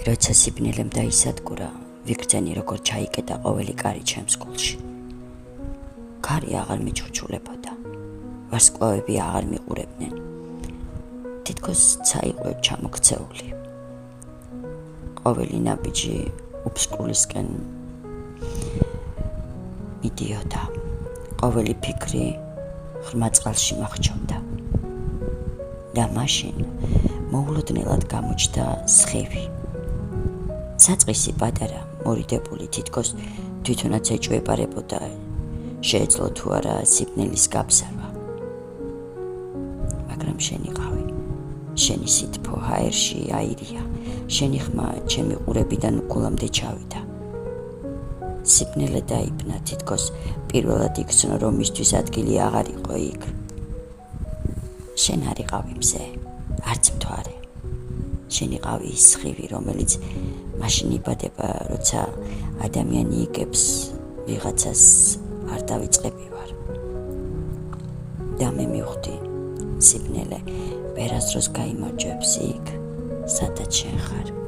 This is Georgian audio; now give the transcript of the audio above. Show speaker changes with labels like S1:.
S1: როცა სიბნელემ დაისადგურა, ვიგრძენი როგორ ჩაიკეტა ყოველი კარი ჩემს გულში. ქარი აღარ მიჩურჩულებოდა, ვარსკვლავები აღარ მიყურებდნენ. თითქოს ცაიყვე ჩამოქცეული. ყოველი ნაბიჯი უფსკრულისკენ მიდიოდა, ყოველი ფიქრი ღრმა წყალში მახრჩობდა. და მაშინ მოულოდნელად გამოჩნდა სხივი. საწყისი პატარა, მორიდებული, თითქოს თვითონაც ეჭვეპარებოდა, შეეძლო თუ არა სიბნელის გაბზარვა. მაგრამ შენი ყავი, შენი სითბო ჰაერში აირია, შენი ხმა ჩემი ყურებიდან გულამდე ჩავიდა. სიბნელე დაიბნა, თითქოს პირველად იქცნო, რომ მისთვის ადგილი აღარ იყო იქ. შენ არ იყავი მზე, არც მთვარე. შენი ყავი ის სხივი, რომელიც მაშინ იბადება, როცა ადამიანი იგებს ვიღაცას არ დავიწყები ვარ. და მე მივხვდი, სიბნელე ვერასდროს გაიმარჯვებს იქ, სადაც შენ ხარ.